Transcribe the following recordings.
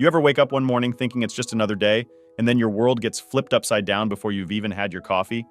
You ever wake up one morning thinking it's just another day, and then your world gets flipped upside down before you've even had your coffee?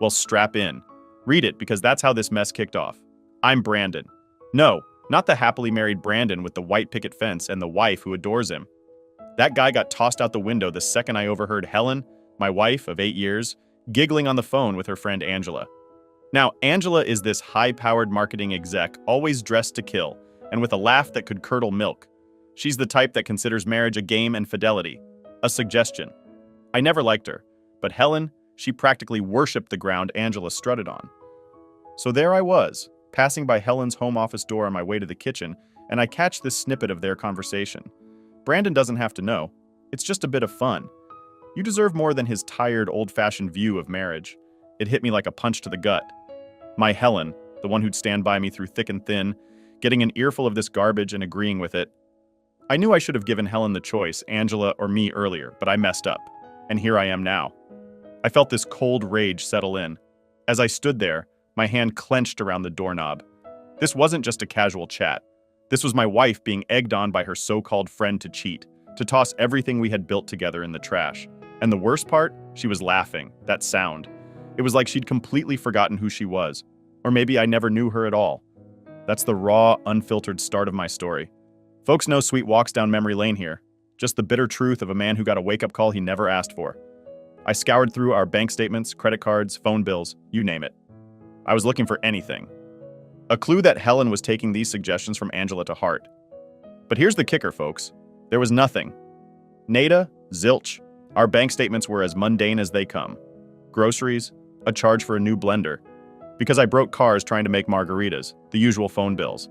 Well, strap in. Read it, because that's how this mess kicked off. I'm Brandon. No, not the happily married Brandon with the white picket fence and the wife who adores him. That guy got tossed out the window the second I overheard Helen, my wife of 8 years, giggling on the phone with her friend Angela. Now, Angela is this high-powered marketing exec, always dressed to kill, and with a laugh that could curdle milk. She's the type that considers marriage a game and fidelity, a suggestion. I never liked her, but Helen, she practically worshipped the ground Angela strutted on. So there I was, passing by Helen's home office door on my way to the kitchen, and I catch this snippet of their conversation. Brandon doesn't have to know. It's just a bit of fun. You deserve more than his tired, old-fashioned view of marriage. It hit me like a punch to the gut. My Helen, the one who'd stand by me through thick and thin, getting an earful of this garbage and agreeing with it. I knew I should have given Helen the choice, Angela or me, earlier, but I messed up. And here I am now. I felt this cold rage settle in. As I stood there, my hand clenched around the doorknob. This wasn't just a casual chat. This was my wife being egged on by her so-called friend to cheat, to toss everything we had built together in the trash. And the worst part? She was laughing, that sound. It was like she'd completely forgotten who she was. Or maybe I never knew her at all. That's the raw, unfiltered start of my story. Folks, no sweet walks down memory lane here. Just the bitter truth of a man who got a wake-up call he never asked for. I scoured through our bank statements, credit cards, phone bills, you name it. I was looking for anything. A clue that Helen was taking these suggestions from Angela to heart. But here's the kicker, folks. There was nothing. Nada, zilch. Our bank statements were as mundane as they come. Groceries, a charge for a new blender. Because I broke cars trying to make margaritas, the usual phone bills.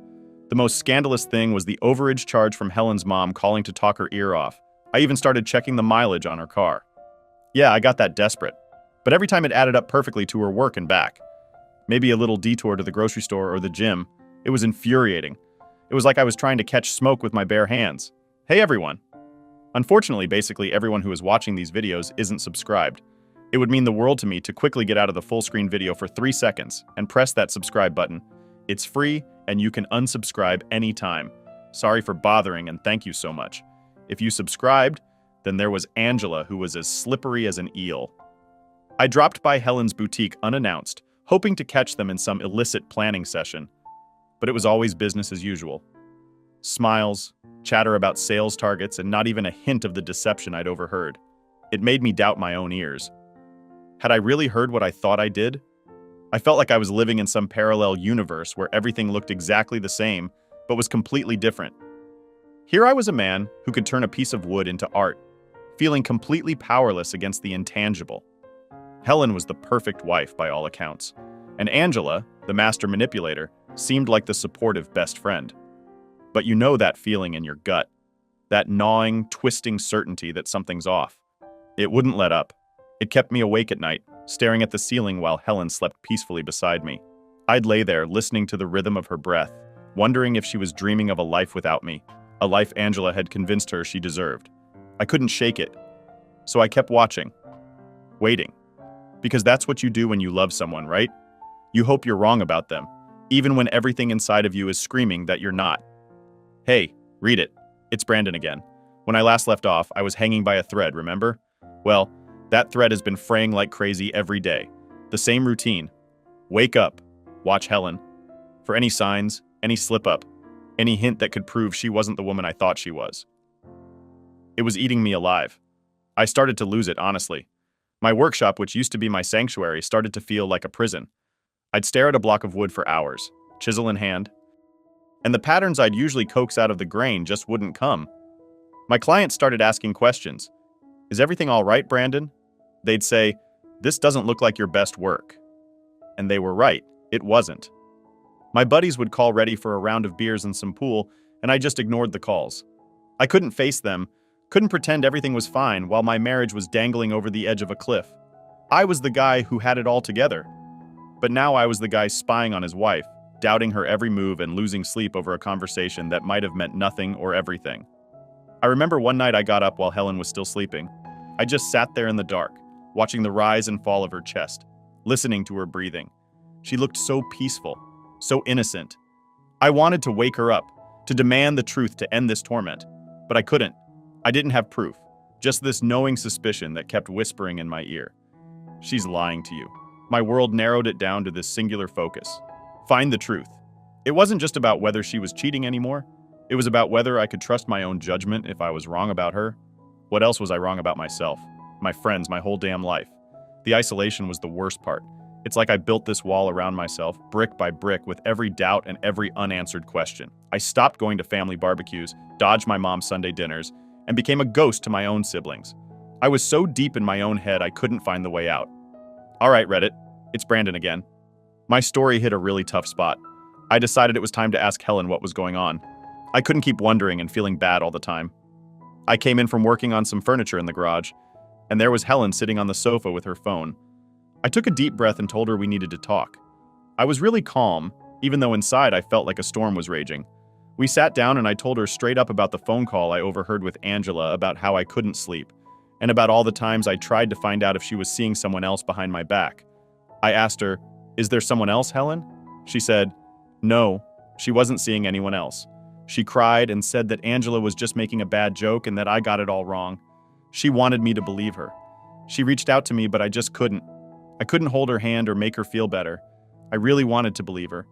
The most scandalous thing was the overage charge from Helen's mom calling to talk her ear off. I even started checking the mileage on her car. Yeah, I got that desperate. But every time it added up perfectly to her work and back. Maybe a little detour to the grocery store or the gym. It was infuriating. It was like I was trying to catch smoke with my bare hands. Hey everyone. Unfortunately, basically everyone who is watching these videos isn't subscribed. It would mean the world to me to quickly get out of the full screen video for 3 seconds and press that subscribe button. It's free and you can unsubscribe anytime. Sorry for bothering and thank you so much. If you subscribed, then there was Angela who was as slippery as an eel. I dropped by Helen's boutique unannounced, hoping to catch them in some illicit planning session. But it was always business as usual. Smiles, chatter about sales targets, and not even a hint of the deception I'd overheard. It made me doubt my own ears. Had I really heard what I thought I did? I felt like I was living in some parallel universe where everything looked exactly the same, but was completely different. Here I was a man who could turn a piece of wood into art, feeling completely powerless against the intangible. Helen was the perfect wife by all accounts, and Angela, the master manipulator, seemed like the supportive best friend. But you know that feeling in your gut, that gnawing, twisting certainty that something's off. It wouldn't let up. It kept me awake at night, staring at the ceiling while Helen slept peacefully beside me. I'd lay there listening to the rhythm of her breath, wondering if she was dreaming of a life without me, a life Angela had convinced her she deserved. I couldn't shake it, so I kept watching, waiting. Because that's what you do when you love someone, right? You hope you're wrong about them, even when everything inside of you is screaming that you're not. Hey, read it. It's Brandon again. When I last left off, I was hanging by a thread, remember? Well, that thread has been fraying like crazy every day. The same routine. Wake up. Watch Helen. For any signs, any slip-up, any hint that could prove she wasn't the woman I thought she was. It was eating me alive. I started to lose it, honestly. My workshop, which used to be my sanctuary, started to feel like a prison. I'd stare at a block of wood for hours, chisel in hand, and the patterns I'd usually coax out of the grain just wouldn't come. My clients started asking questions. Is everything all right, Brandon? They'd say, this doesn't look like your best work. And they were right, it wasn't. My buddies would call ready for a round of beers and some pool, and I just ignored the calls. I couldn't face them, couldn't pretend everything was fine while my marriage was dangling over the edge of a cliff. I was the guy who had it all together. But now I was the guy spying on his wife, doubting her every move and losing sleep over a conversation that might have meant nothing or everything. I remember one night I got up while Helen was still sleeping. I just sat there in the dark, watching the rise and fall of her chest, listening to her breathing. She looked so peaceful, so innocent. I wanted to wake her up, to demand the truth to end this torment, but I couldn't. I didn't have proof, just this knowing suspicion that kept whispering in my ear. She's lying to you. My world narrowed it down to this singular focus. Find the truth. It wasn't just about whether she was cheating anymore. It was about whether I could trust my own judgment if I was wrong about her. What else was I wrong about myself? My friends, my whole damn life. The isolation was the worst part. It's like I built this wall around myself, brick by brick, with every doubt and every unanswered question. I stopped going to family barbecues, dodged my mom's Sunday dinners, and became a ghost to my own siblings. I was so deep in my own head I couldn't find the way out. All right, Reddit, it's Brandon again. My story hit a really tough spot. I decided it was time to ask Helen what was going on. I couldn't keep wondering and feeling bad all the time. I came in from working on some furniture in the garage, and there was Helen sitting on the sofa with her phone. I took a deep breath and told her we needed to talk. I was really calm, even though inside I felt like a storm was raging. We sat down and I told her straight up about the phone call I overheard with Angela about how I couldn't sleep, and about all the times I tried to find out if she was seeing someone else behind my back. I asked her, "Is there someone else, Helen?" She said, "No, she wasn't seeing anyone else." She cried and said that Angela was just making a bad joke and that I got it all wrong. She wanted me to believe her. She reached out to me, but I just couldn't. I couldn't hold her hand or make her feel better. I really wanted to believe her.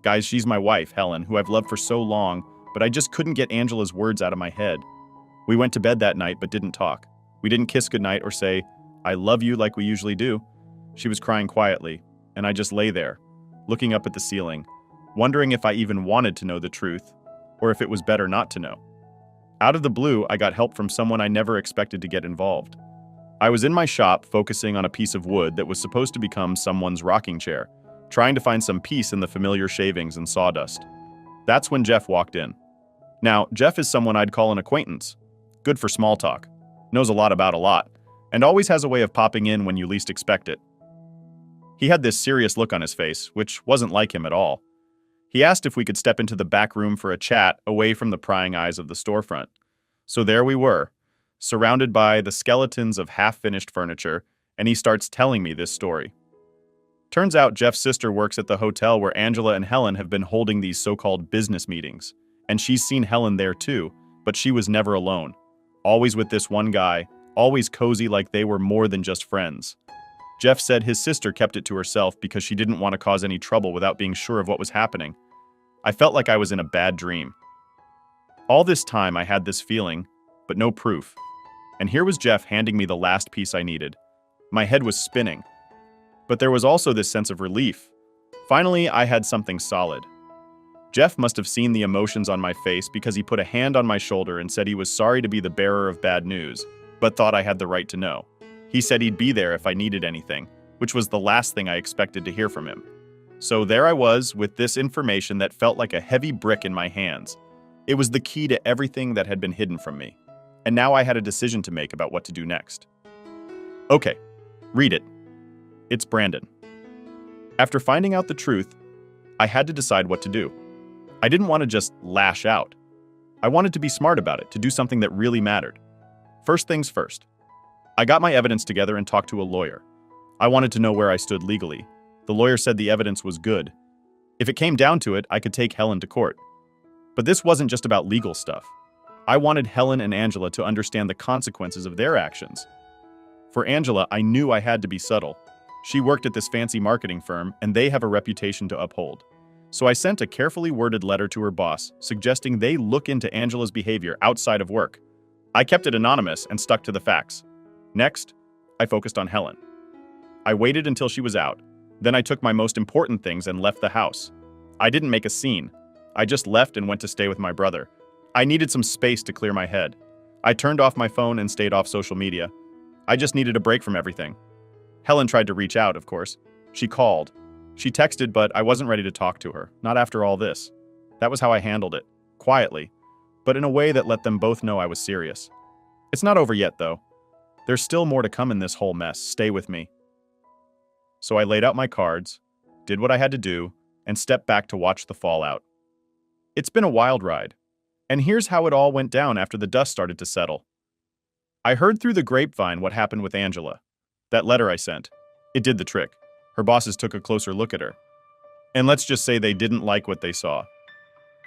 Guys, she's my wife, Helen, who I've loved for so long, but I just couldn't get Angela's words out of my head. We went to bed that night but didn't talk. We didn't kiss goodnight or say, "I love you," like we usually do. She was crying quietly, and I just lay there, looking up at the ceiling, wondering if I even wanted to know the truth, or if it was better not to know. Out of the blue, I got help from someone I never expected to get involved. I was in my shop focusing on a piece of wood that was supposed to become someone's rocking chair, trying to find some peace in the familiar shavings and sawdust. That's when Jeff walked in. Now, Jeff is someone I'd call an acquaintance. Good for small talk. Knows a lot about a lot, and always has a way of popping in when you least expect it. He had this serious look on his face, which wasn't like him at all. He asked if we could step into the back room for a chat away from the prying eyes of the storefront. So there we were, surrounded by the skeletons of half-finished furniture, and he starts telling me this story. Turns out Jeff's sister works at the hotel where Angela and Helen have been holding these so-called business meetings, and she's seen Helen there too, but she was never alone. Always with this one guy, always cozy like they were more than just friends. Jeff said his sister kept it to herself because she didn't want to cause any trouble without being sure of what was happening. I felt like I was in a bad dream. All this time I had this feeling, but no proof. And here was Jeff handing me the last piece I needed. My head was spinning. But there was also this sense of relief. Finally, I had something solid. Jeff must have seen the emotions on my face because he put a hand on my shoulder and said he was sorry to be the bearer of bad news, but thought I had the right to know. He said he'd be there if I needed anything, which was the last thing I expected to hear from him. So there I was with this information that felt like a heavy brick in my hands. It was the key to everything that had been hidden from me. And now I had a decision to make about what to do next. Okay, read it. It's Brandon. After finding out the truth, I had to decide what to do. I didn't want to just lash out. I wanted to be smart about it, to do something that really mattered. First things first. I got my evidence together and talked to a lawyer. I wanted to know where I stood legally. The lawyer said the evidence was good. If it came down to it, I could take Helen to court. But this wasn't just about legal stuff. I wanted Helen and Angela to understand the consequences of their actions. For Angela, I knew I had to be subtle. She worked at this fancy marketing firm, and they have a reputation to uphold. So I sent a carefully worded letter to her boss, suggesting they look into Angela's behavior outside of work. I kept it anonymous and stuck to the facts. Next, I focused on Helen. I waited until she was out. Then I took my most important things and left the house. I didn't make a scene. I just left and went to stay with my brother. I needed some space to clear my head. I turned off my phone and stayed off social media. I just needed a break from everything. Helen tried to reach out, of course. She called. She texted, but I wasn't ready to talk to her, not after all this. That was how I handled it, quietly, but in a way that let them both know I was serious. It's not over yet, though. There's still more to come in this whole mess. Stay with me. So I laid out my cards, did what I had to do, and stepped back to watch the fallout. It's been a wild ride. And here's how it all went down after the dust started to settle. I heard through the grapevine what happened with Angela. That letter I sent. It did the trick. Her bosses took a closer look at her. And let's just say they didn't like what they saw.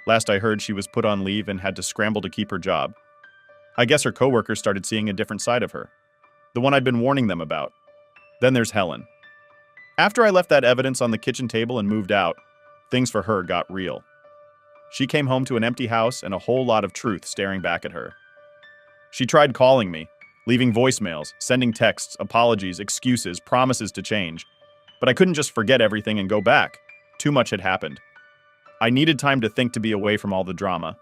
Last I heard, she was put on leave and had to scramble to keep her job. I guess her coworkers started seeing a different side of her, the one I'd been warning them about. Then there's Helen. After I left that evidence on the kitchen table and moved out, things for her got real. She came home to an empty house and a whole lot of truth staring back at her. She tried calling me, leaving voicemails, sending texts, apologies, excuses, promises to change. But I couldn't just forget everything and go back. Too much had happened. I needed time to think to be away from all the drama.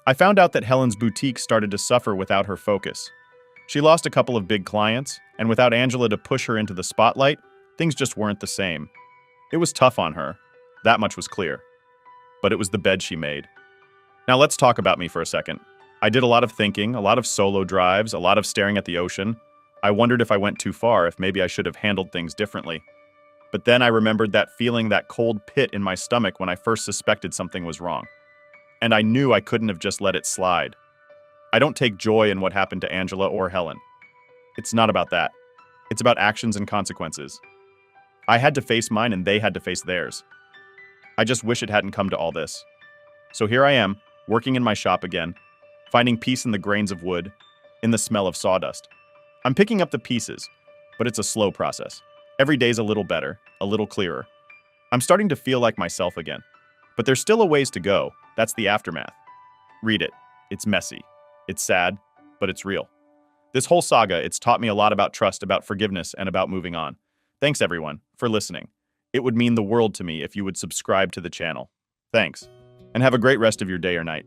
I found out that Helen's boutique started to suffer without her focus. She lost a couple of big clients, and without Angela to push her into the spotlight, things just weren't the same. It was tough on her. That much was clear. But it was the bed she made. Now let's talk about me for a second. I did a lot of thinking, a lot of solo drives, a lot of staring at the ocean. I wondered if I went too far, if maybe I should have handled things differently. But then I remembered that feeling, that cold pit in my stomach when I first suspected something was wrong. And I knew I couldn't have just let it slide. I don't take joy in what happened to Angela or Helen. It's not about that. It's about actions and consequences. I had to face mine and they had to face theirs. I just wish it hadn't come to all this. So here I am, working in my shop again, finding peace in the grains of wood, in the smell of sawdust. I'm picking up the pieces, but it's a slow process. Every day's a little better, a little clearer. I'm starting to feel like myself again. But there's still a ways to go. That's the aftermath. Read it. It's messy. It's sad, but it's real. This whole saga, it's taught me a lot about trust, about forgiveness, and about moving on. Thanks everyone for listening. It would mean the world to me if you would subscribe to the channel. Thanks, and have a great rest of your day or night.